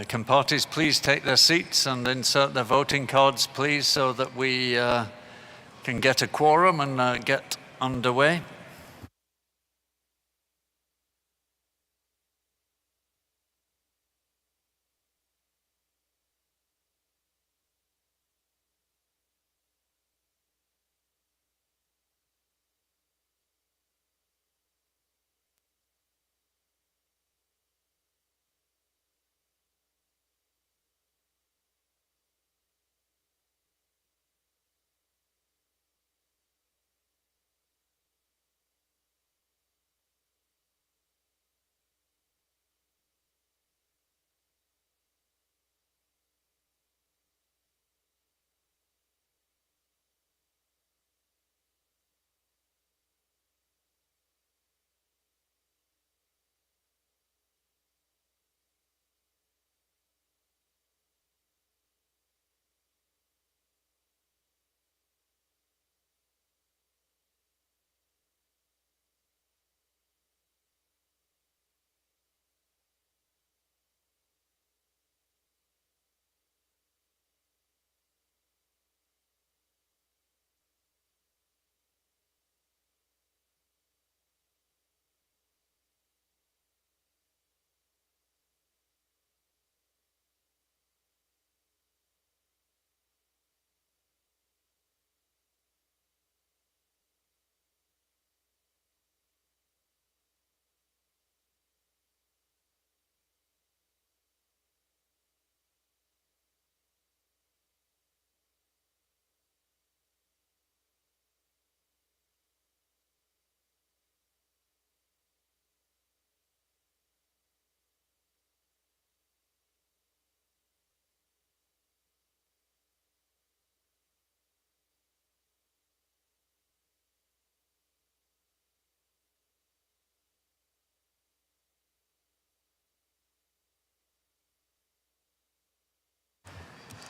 Can parties please take their seats and insert their voting cards, please, so that we can get a quorum and get underway?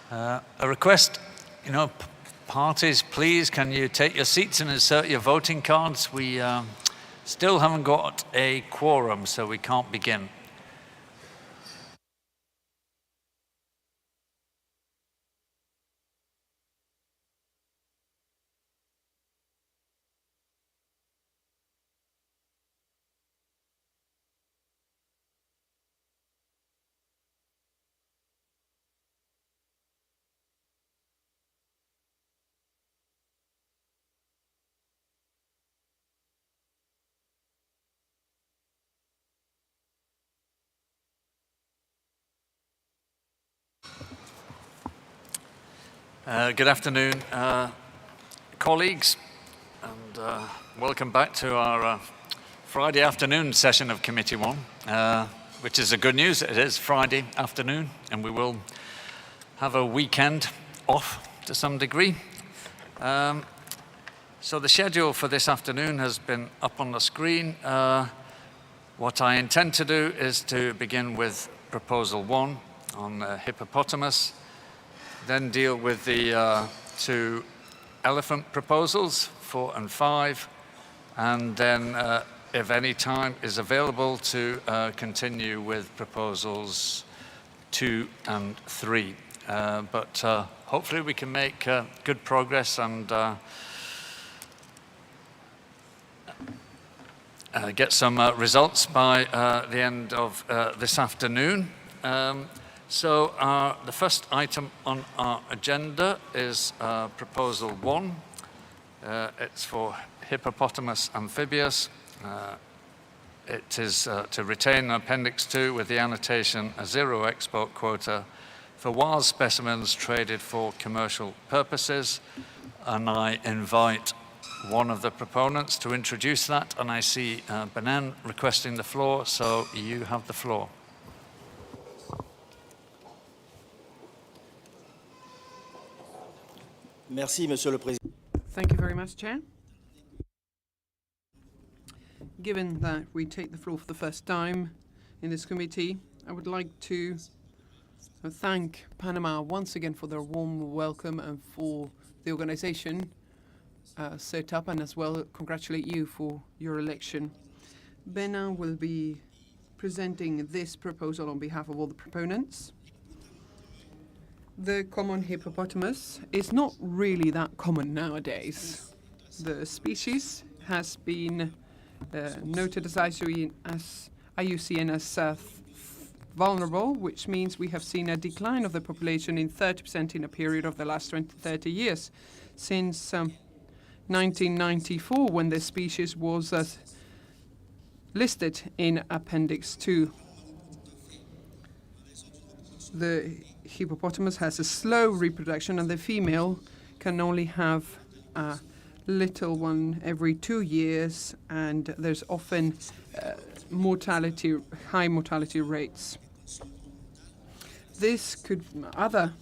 A request, parties, please, can you take your seats and insert your voting cards? We still haven't got a quorum, so we can't begin. Good afternoon, colleagues, and welcome back to our Friday afternoon session of Committee 1, which is a good news. It is Friday afternoon, and we will have a weekend off to some degree. So the schedule for this afternoon has been up on the screen. What I intend to do is to begin with Proposal 1 on hippopotamus, then deal with the 2 elephant proposals, 4 and 5, and then if any time is available to continue with proposals 2 and 3. But hopefully we can make good progress and get some results by the end of this afternoon. So the first item on our agenda is Proposal 1. It's for hippopotamus amphibius. It is to retain Appendix 2 with the annotation a 0 export quota for wild specimens traded for commercial purposes. And I invite one of the proponents to introduce that. And I see Benin requesting the floor, so you have the floor. Merci, Monsieur le Président. Thank you very much, Chair. Given that we take the floor for the first time in this committee, I would like to thank Panama once again for their warm welcome and for the organization set up, and as well congratulate you for your election. Benin will be presenting this proposal on behalf of all the proponents. The common hippopotamus is not really that common nowadays. The species has been noted as IUCN as vulnerable, which means we have seen a decline of the population in 30% in a period of the last 30 years. Since 1994, when the species was listed in Appendix 2. The hippopotamus has a slow reproduction, and the female can only have a little one every 2 years, and there's often high mortality rates. Other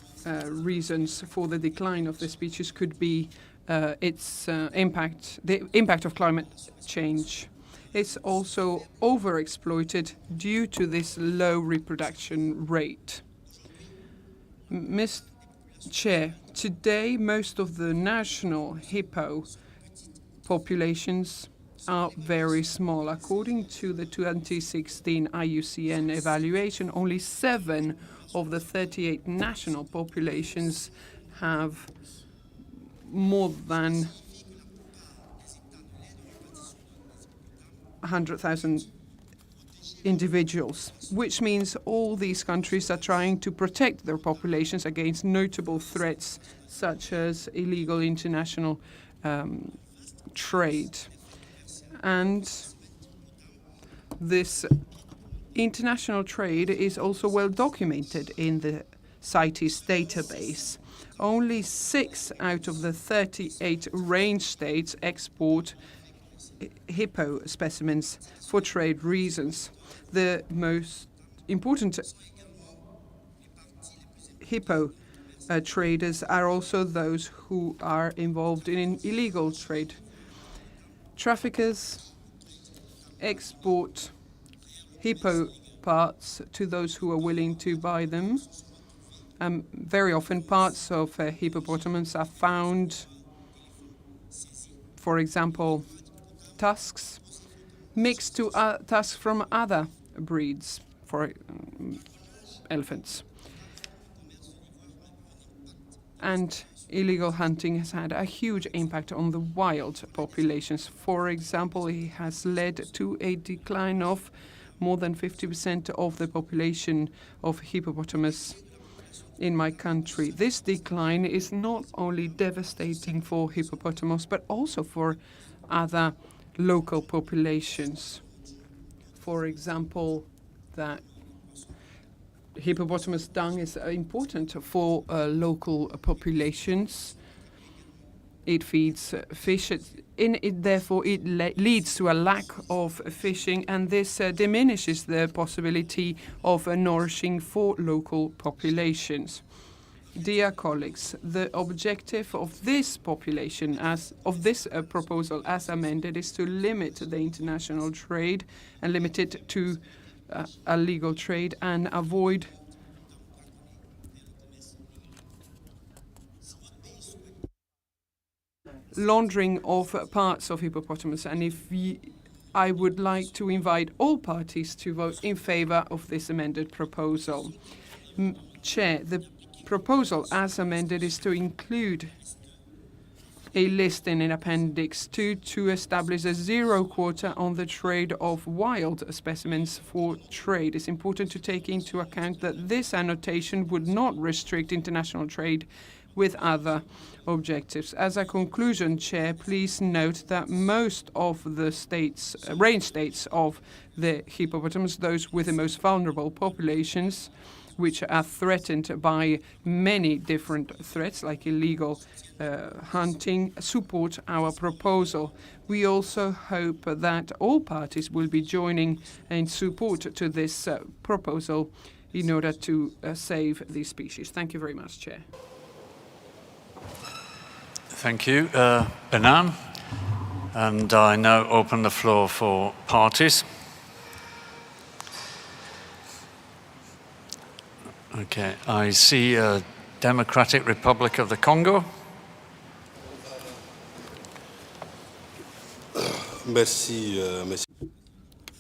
reasons for the decline of the species could be the impact of climate change. It's also overexploited due to this low reproduction rate. Mr. Chair, today most of the national hippo populations are very small. According to the 2016 IUCN evaluation, only 7 of the 38 national populations have more than 100,000 individuals, which means all these countries are trying to protect their populations against notable threats such as illegal international trade. And this international trade is also well documented in the CITES database. Only 6 out of the 38 range states export hippo specimens for trade reasons. The most important hippo traders are also those who are involved in illegal trade. Traffickers export hippo parts to those who are willing to buy them. Very often parts of hippopotamus are found, for example, tusks mixed to tusks from other breeds, for elephants. And illegal hunting has had a huge impact on the wild populations. For example, it has led to a decline of more than 50% of the population of hippopotamus in my country. This decline is not only devastating for hippopotamus, but also for other local populations. For example, that hippopotamus dung is important for local populations. It feeds fish. Therefore, it leads to a lack of fishing, and this diminishes the possibility of nourishing for local populations. Dear colleagues, the objective of this proposal as amended is to limit the international trade and limit it to illegal trade and avoid laundering of parts of hippopotamus. And I would like to invite all parties to vote in favor of this amended proposal. Chair, the proposal as amended is to include a list in Appendix 2 to establish a zero quota on the trade of wild specimens for trade. It's important to take into account that this annotation would not restrict international trade with other objectives. As a conclusion, Chair, please note that most of the range states of the hippopotamus, those with the most vulnerable populations, which are threatened by many different threats like illegal hunting, support our proposal. We also hope that all parties will be joining in support to this proposal in order to save these species. Thank you very much, Chair. Thank you, Benan. And I now open the floor for parties. Okay, I see Democratic Republic of the Congo. Merci, merci.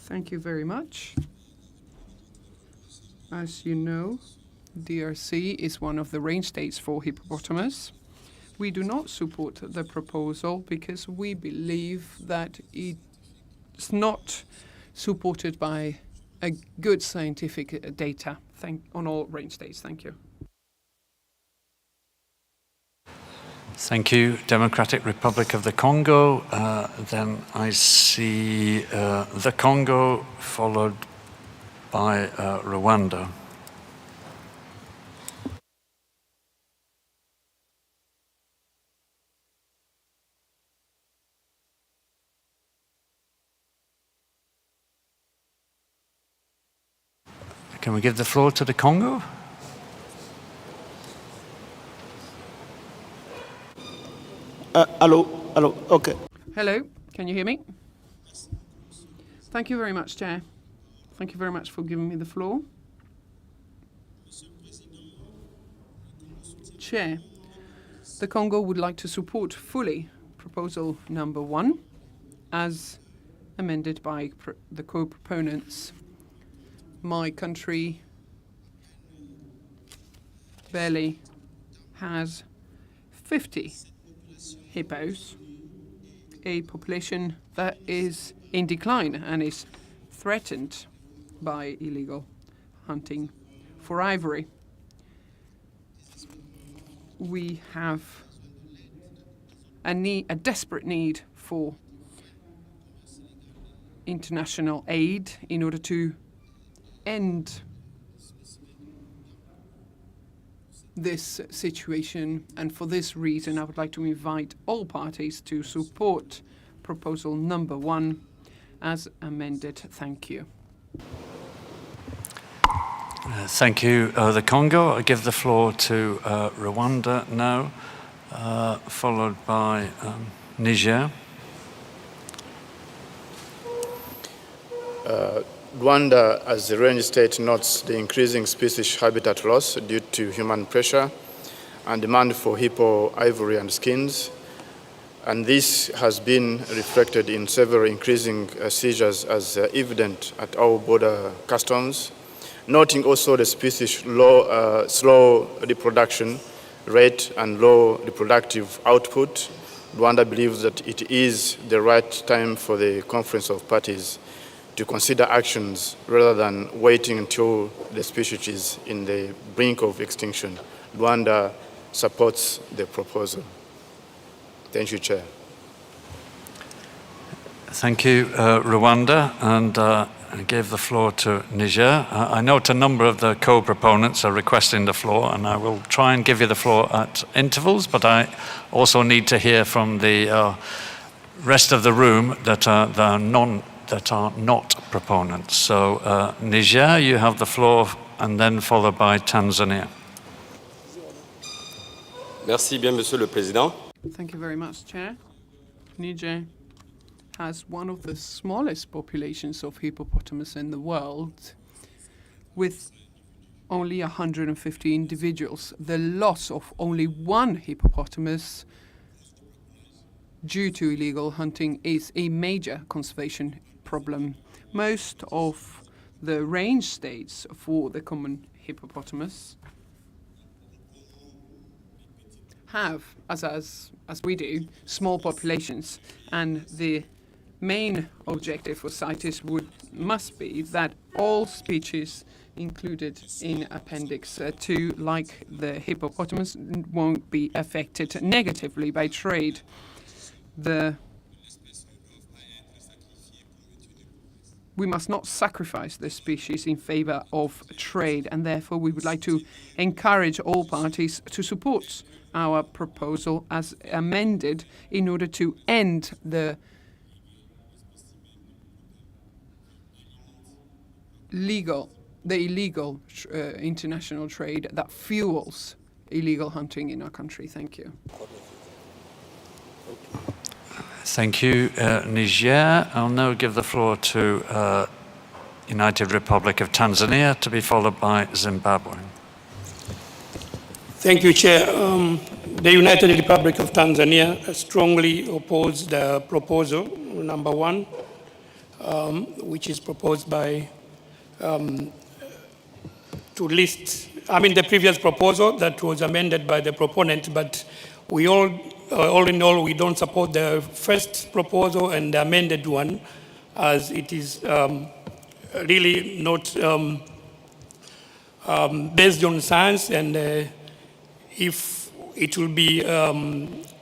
Thank you very much. As you know, DRC is one of the range states for hippopotamus. We do not support the proposal because we believe that it's not supported by a good scientific data on all range states. Thank you. Thank you. Democratic Republic of the Congo. Then I see the Congo followed by Rwanda. Can we give the floor to the Congo? Hello, okay. Hello, can you hear me? Thank you very much, Chair. Thank you very much for giving me the floor. Chair, the Congo would like to support fully proposal number 1 as amended by the co-proponents. My country barely has 50 hippos, a population that is in decline and is threatened by illegal hunting for ivory. We have a desperate need for international aid in order to end this situation, and for this reason I would like to invite all parties to support proposal number 1 as amended. Thank you. Thank you, the Congo. I give the floor to Rwanda now, followed by Niger. Rwanda, as the range state, notes the increasing species habitat loss due to human pressure and demand for hippo ivory and skins. And this has been reflected in several increasing seizures as evident at our border customs. Noting also the species' slow reproduction rate and low reproductive output, Rwanda believes that it is the right time for the Conference of Parties to consider actions rather than waiting until the species is in the brink of extinction. Rwanda supports the proposal. Thank you, Chair. Thank you, Rwanda, and I give the floor to Niger. I note a number of the co-proponents are requesting the floor, and I will try and give you the floor at intervals, but I also need to hear from the rest of the room that are not proponents. So Niger, you have the floor, and then followed by Tanzania. Merci bien, Monsieur le Président. Thank you very much, Chair. Niger has one of the smallest populations of hippopotamus in the world, with only 150 individuals. The loss of only one hippopotamus due to illegal hunting is a major conservation problem. Most of the range states for the common hippopotamus have, as we do, small populations, and the main objective for CITES must be that all species included in Appendix 2, like the hippopotamus, won't be affected negatively by trade. We must not sacrifice the species in favor of trade, and therefore we would like to encourage all parties to support our proposal as amended in order to end the illegal international trade that fuels illegal hunting in our country. Thank you. Thank you, Niger. I'll now give the floor to United Republic of Tanzania, to be followed by Zimbabwe. Thank you, Chair. The United Republic of Tanzania strongly opposed the proposal number 1, which is proposed by to list, the previous proposal that was amended by the proponent, but we all in all, we don't support the first proposal and the amended one, as it is really not based on science, and if it will be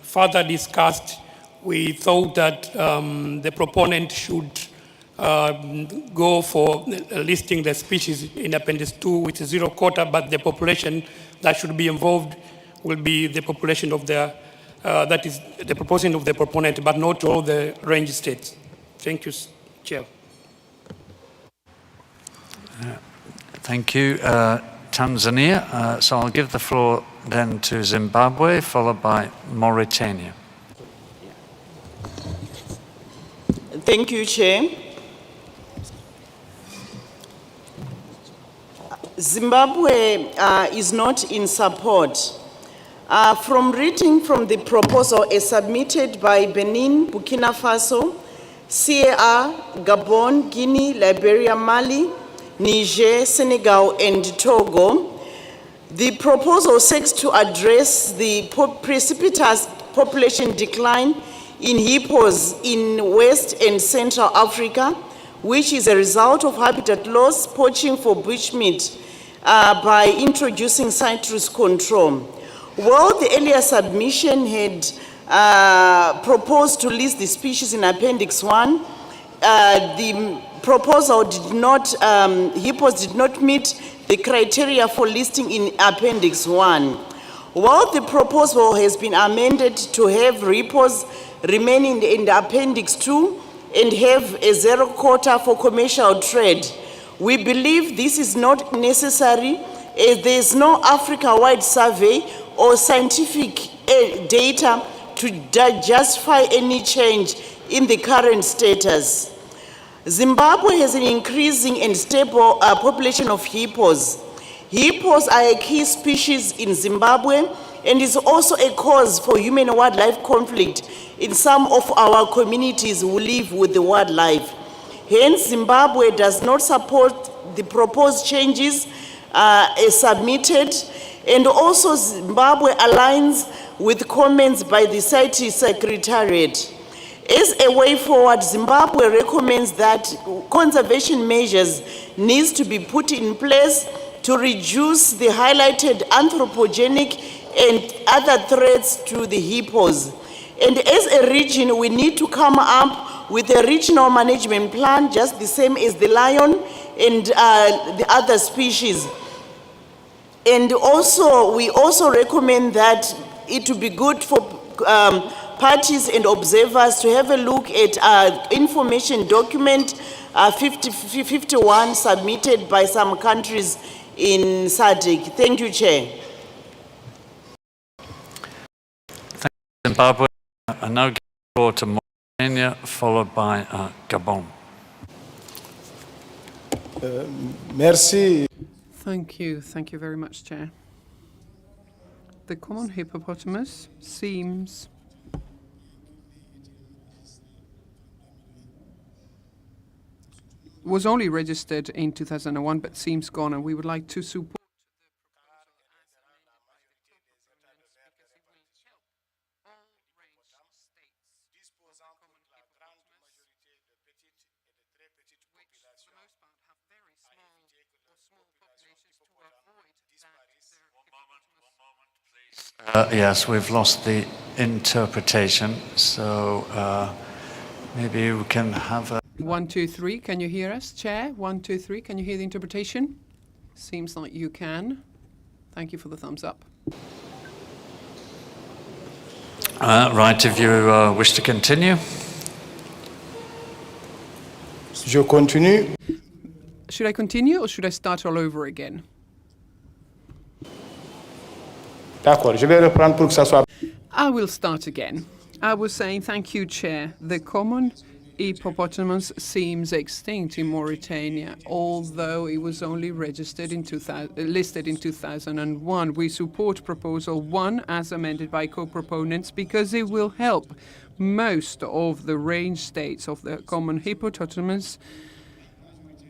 further discussed, we thought that the proponent should go for listing the species in Appendix 2 with 0 quota, but the population that should be involved will be the population of the, that is the proportion of the proponent, but not all the range states. Thank you, Chair. Thank you, Tanzania. So I'll give the floor then to Zimbabwe, followed by Mauritania. Thank you, Chair. Zimbabwe is not in support. From reading from the proposal as submitted by Benin, Burkina Faso, CAR, Gabon, Guinea, Liberia, Mali, Niger, Senegal, and Togo, the proposal seeks to address the precipitous population decline in hippos in West and Central Africa, which is a result of habitat loss, poaching for bushmeat by introducing citrus control. While the earlier submission had proposed to list the species in Appendix 1, the proposal did not, hippos did not meet the criteria for listing in Appendix 1. While the proposal has been amended to have hippos remaining in the Appendix 2 and have a 0 quota for commercial trade, we believe this is not necessary, as there is no Africa-wide survey or scientific data to justify any change in the current status. Zimbabwe has an increasing and stable population of hippos. Hippos are a key species in Zimbabwe and is also a cause for human-wildlife conflict in some of our communities who live with the wildlife. Hence, Zimbabwe does not support the proposed changes as submitted, and also Zimbabwe aligns with comments by the CITES Secretariat. As a way forward, Zimbabwe recommends that conservation measures need to be put in place to reduce the highlighted anthropogenic and other threats to the hippos. And as a region, we need to come up with a regional management plan, just the same as the lion and the other species. And also, we also recommend that it would be good for parties and observers to have a look at information document 51 submitted by some countries in SADC. Thank you, Chair. Thank you, Zimbabwe. I now give the floor to Mauritania, followed by Gabon. Merci. Thank you very much, Chair. The common hippopotamus seems was only registered in 2001, but seems gone, and we would like to support yes, we've lost the interpretation, so maybe we can have a... 1, 2, 3. Can you hear us, Chair? 1, 2, 3. Can you hear the interpretation? Seems like you can. Thank you for the thumbs up. Right, if you wish to continue. Je continue. Should I continue or should I start all over again? D'accord, je vais reprendre pour que ça soit... I will start again. I was saying, thank you, Chair. The common hippopotamus seems extinct in Mauritania, although it was only registered in listed in 2001. We support Proposal 1 as amended by co-proponents because it will help most of the range states of the common hippopotamus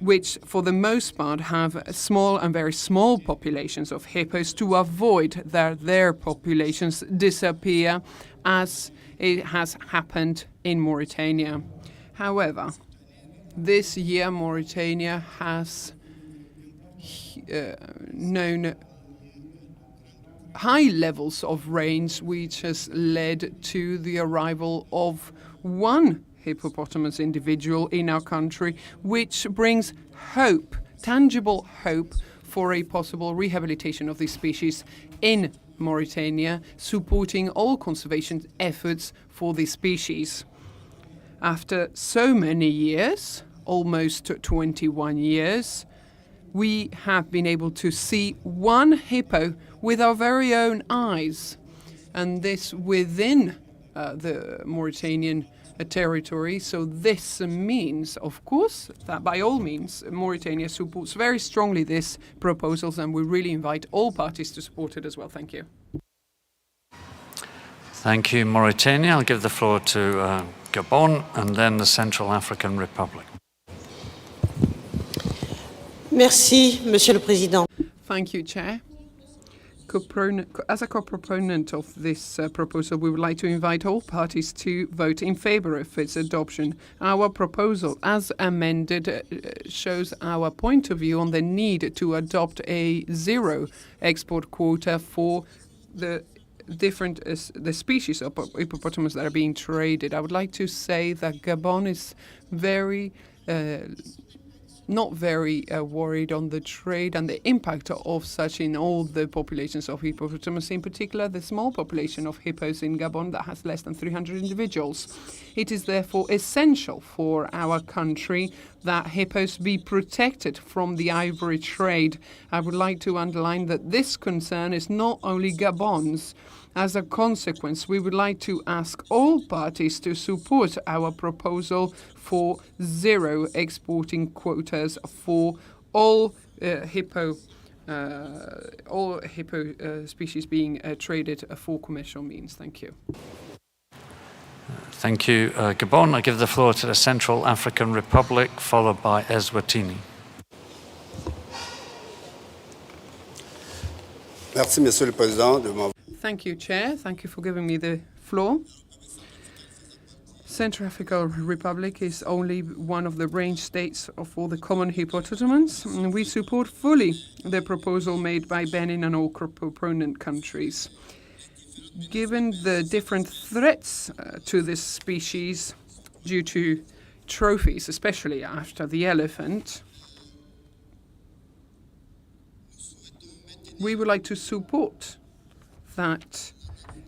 which for the most part have small and very small populations of hippos, to avoid that their populations disappear as it has happened in Mauritania. However, this year Mauritania has known high levels of rains, which has led to the arrival of one hippopotamus individual in our country, which brings hope, tangible hope, for a possible rehabilitation of this species in Mauritania, supporting all conservation efforts for this species. After so many years, almost 21 years, we have been able to see one hippo with our very own eyes, and this within the Mauritanian territory. So this means, of course, that by all means, Mauritania supports very strongly these proposals, and we really invite all parties to support it as well. Thank you. Thank you, Mauritania. I'll give the floor to Gabon and then the Central African Republic. Merci, Monsieur le Président. Thank you, Chair. As a co-proponent of this proposal, we would like to invite all parties to vote in favor of its adoption. Our proposal, as amended, shows our point of view on the need to adopt a zero export quota for the the species of hippopotamus that are being traded. I would like to say that Gabon is not very worried on the trade and the impact of such in all the populations of hippopotamus, in particular the small population of hippos in Gabon that has less than 300 individuals. It is therefore essential for our country that hippos be protected from the ivory trade. I would like to underline that this concern is not only Gabon's. As a consequence, we would like to ask all parties to support our proposal for zero exporting quotas for all hippo species being traded for commercial means. Thank you. Thank you, Gabon. I give the floor to the Central African Republic, followed by Eswatini. Merci, Monsieur le Président. Thank you, Chair. Thank you for giving me the floor. Central African Republic is only one of the range states of all the common hippopotamus, and we support fully the proposal made by Benin and all proponent countries. Given the different threats to this species due to trophies, especially after the elephant, we would like to support that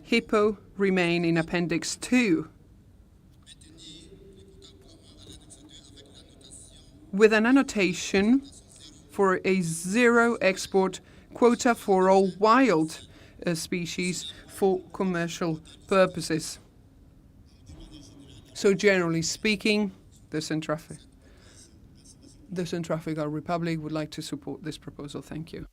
hippo remain in Appendix 2 with an annotation for a zero export quota for all wild species for commercial purposes. So generally speaking, the Central African Republic would like to support this proposal. Thank you.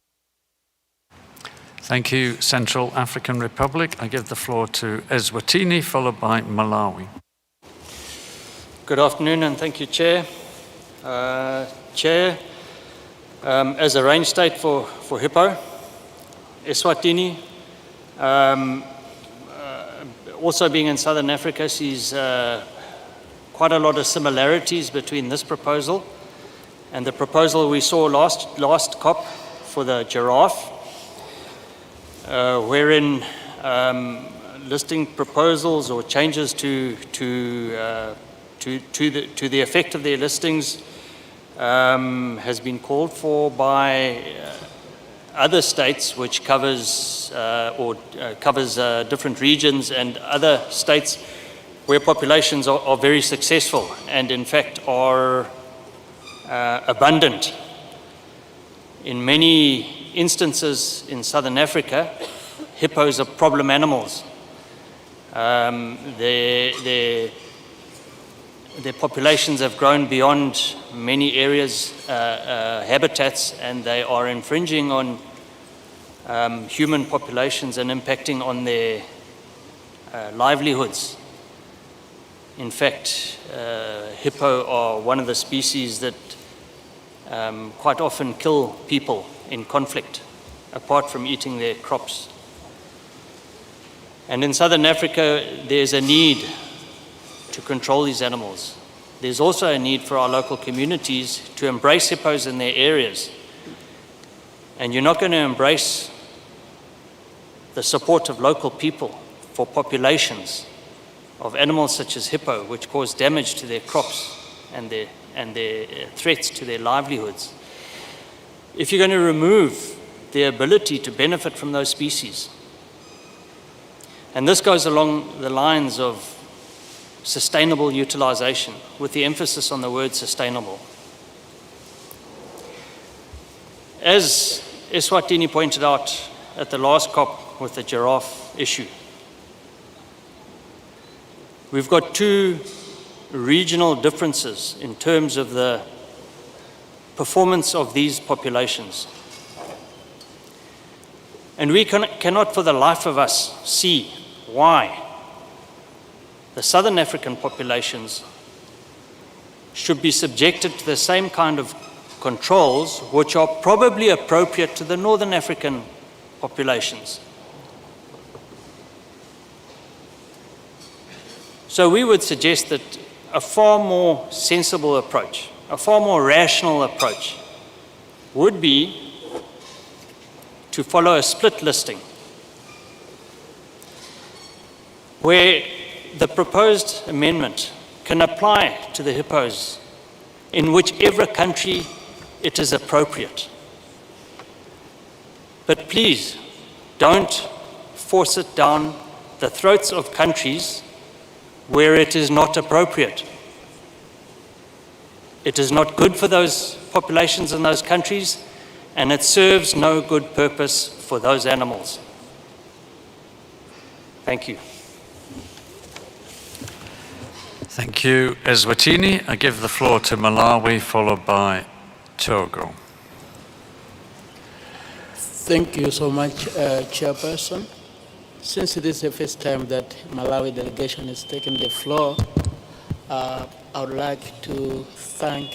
Thank you, Central African Republic. I give the floor to Eswatini, followed by Malawi. Good afternoon, and thank you, Chair. Chair, as a range state for hippo, Eswatini, also being in Southern Africa, sees quite a lot of similarities between this proposal and the proposal we saw last COP for the giraffe, wherein listing proposals or changes to the effect of their listings has been called for by other states, which covers different regions and other states where populations are very successful and in fact are abundant. In many instances in Southern Africa, hippos are problem animals. Their populations have grown beyond many areas, habitats, and they are infringing on human populations and impacting on their livelihoods. In fact, hippo are one of the species that quite often kill people in conflict, apart from eating their crops. And in southern Africa, there's a need to control these animals. There's also a need for our local communities to embrace hippos in their areas. And you're not going to embrace the support of local people for populations of animals such as hippo, which cause damage to their crops and their threats to their livelihoods. If you're going to remove the ability to benefit from those species, and this goes along the lines of sustainable utilization, with the emphasis on the word sustainable. As Eswatini pointed out at the last COP with the giraffe issue, we've got two regional differences in terms of the performance of these populations. And we cannot for the life of us see why the southern African populations should be subjected to the same kind of controls which are probably appropriate to the northern African populations. So we would suggest that a far more sensible approach, a far more rational approach, would be to follow a split listing, where the proposed amendment can apply to the hippos in whichever country it is appropriate. But please don't force it down the throats of countries where it is not appropriate. It is not good for those populations in those countries, and it serves no good purpose for those animals. Thank you. Thank you, Eswatini. I give the floor to Malawi, followed by Togo. Thank you so much, Chairperson. Since it is the first time that Malawi delegation has taken the floor, I would like to thank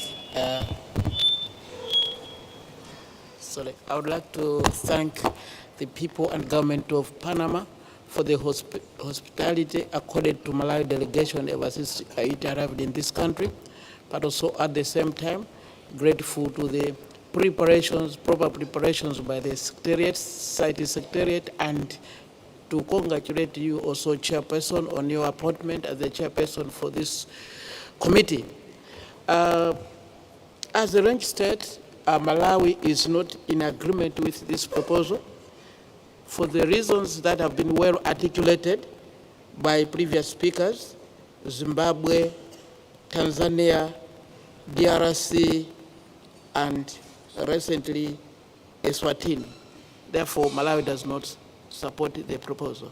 the people and government of Panama for the hospitality accorded to Malawi delegation ever since it arrived in this country, but also at the same time grateful to the proper preparations by the Secretariat, CITES Secretariat, and to congratulate you also, Chairperson, on your appointment as the Chairperson for this committee. As the range state, Malawi is not in agreement with this proposal for the reasons that have been well articulated by previous speakers: Zimbabwe, Tanzania, DRC, and recently Eswatini. Therefore, Malawi does not support the proposal.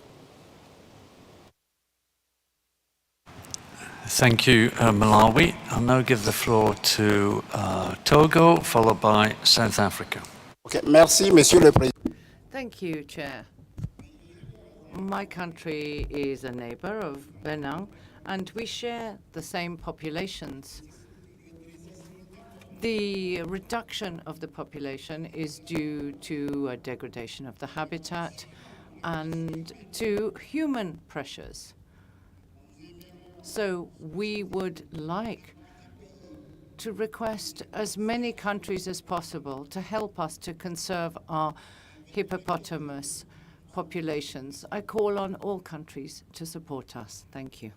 Thank you, Malawi. I'll now give the floor to Togo, followed by South Africa. Okay, merci, Monsieur le Président. Thank you, Chair. My country is a neighbor of Benin, and we share the same populations. The reduction of the population is due to a degradation of the habitat and to human pressures. So we would like to request as many countries as possible to help us to conserve our hippopotamus populations. I call on all countries to support us. Thank you.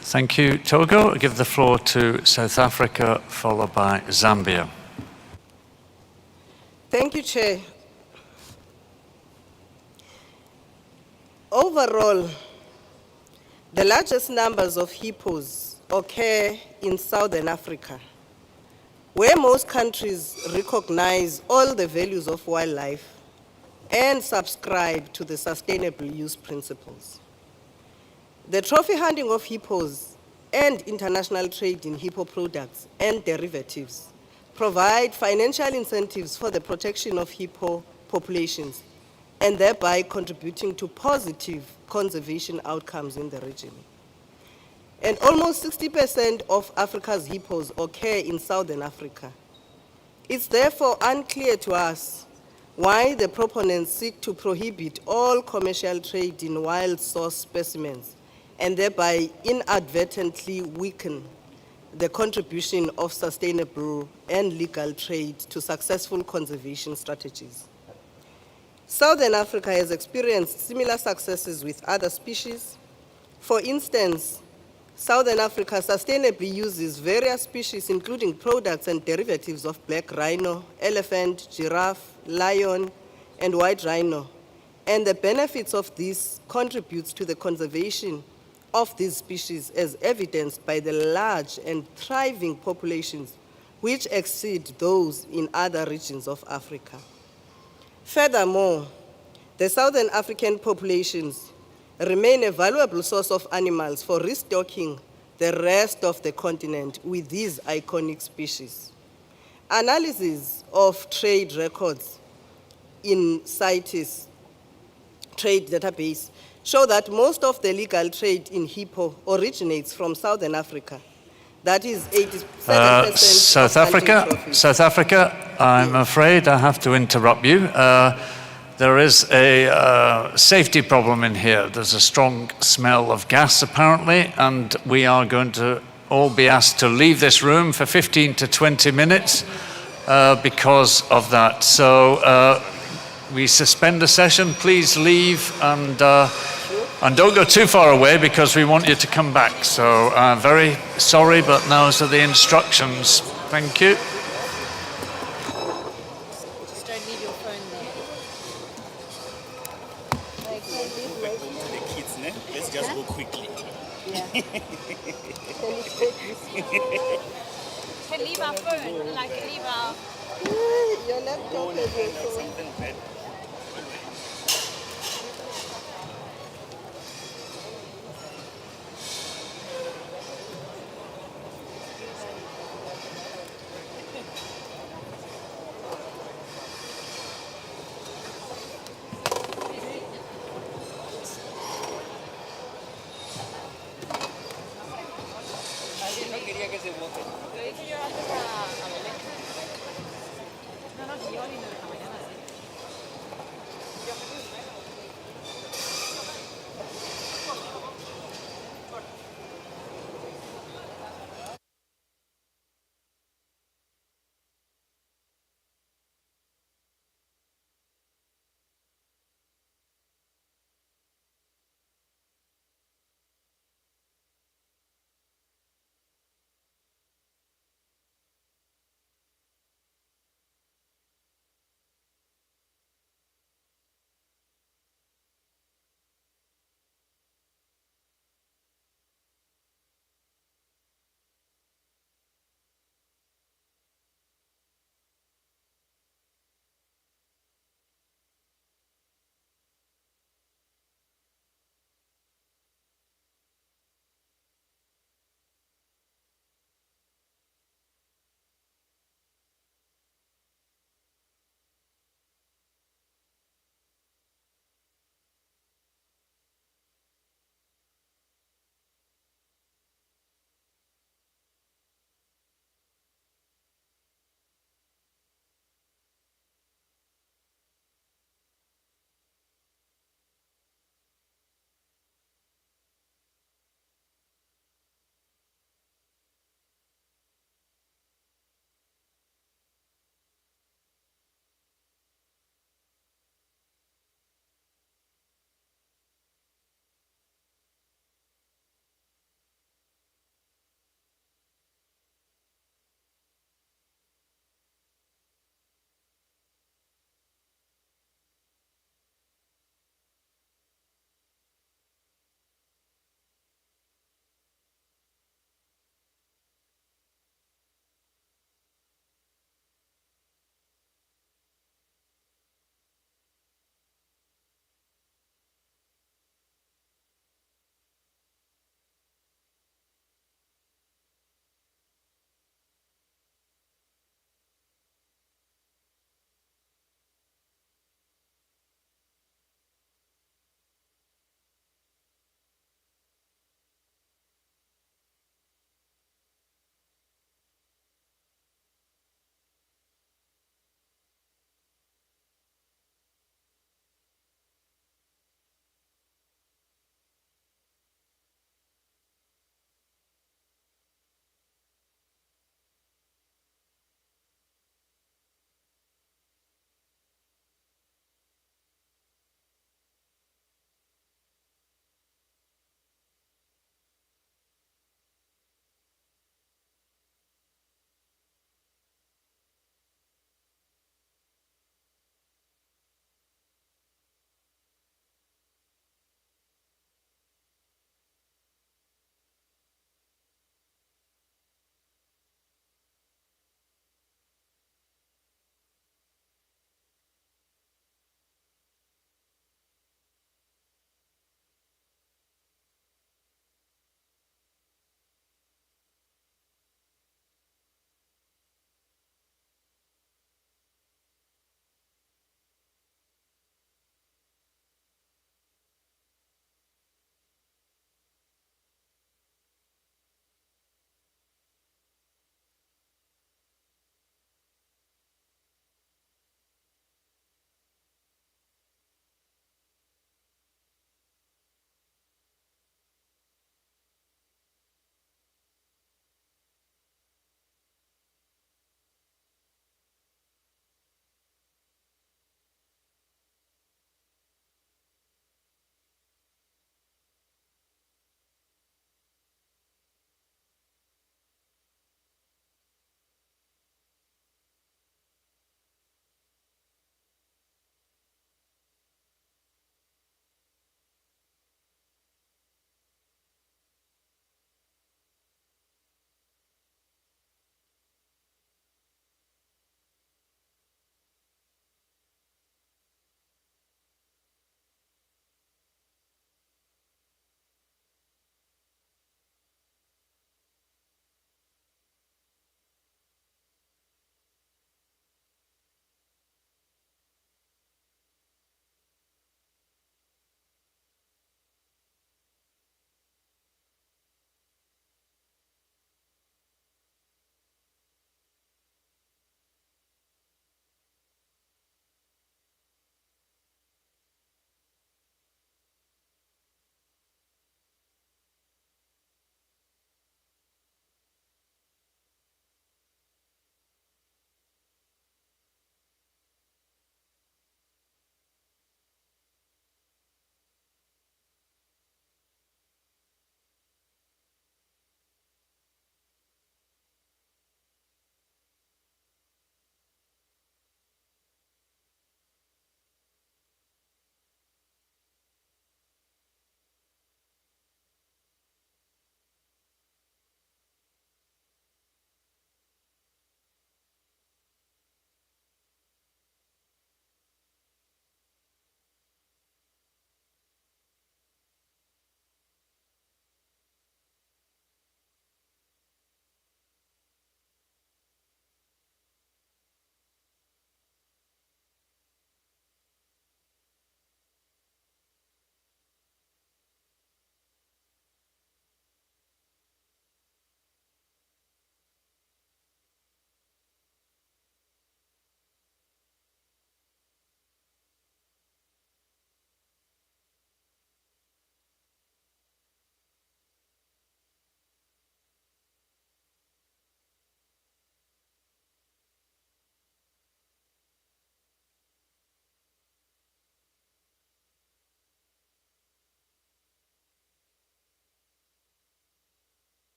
Thank you, Togo. I give the floor to South Africa, followed by Zambia. Thank you, Chair. Overall, the largest numbers of hippos occur in Southern Africa, where most countries recognize all the values of wildlife and subscribe to the sustainable use principles. The trophy hunting of hippos and international trade in hippo products and derivatives provide financial incentives for the protection of hippo populations and thereby contributing to positive conservation outcomes in the region. and almost 60% of Africa's hippos occur in Southern Africa. It's therefore unclear to us why the proponents seek to prohibit all commercial trade in wild source specimens and thereby inadvertently weaken the contribution of sustainable and legal trade to successful conservation strategies. Southern Africa has experienced similar successes with other species. For instance, Southern Africa sustainably uses various species, including products and derivatives of black rhino, elephant, giraffe, lion, and white rhino. And the benefits of this contributes to the conservation of these species as evidenced by the large and thriving populations which exceed those in other regions of Africa. Furthermore, the Southern African populations remain a valuable source of animals for restocking the rest of the continent with these iconic species. Analysis of trade records in CITES trade database show that most of the legal trade in hippo originates from Southern Africa. That is 87% South Africa, I'm afraid I have to interrupt you. There is a safety problem in here. There's a strong smell of gas, apparently, and we are going to all be asked to leave this room for 15 to 20 minutes because of that. So we suspend the session. Please leave and don't go too far away because we want you to come back. So very sorry, but those are the instructions. Thank you. Just don't leave your phone there. The kids, ne? Let's just go quickly. Yeah. Can leave our phone, like leave our... Your laptop is something bad. No quería que se moje.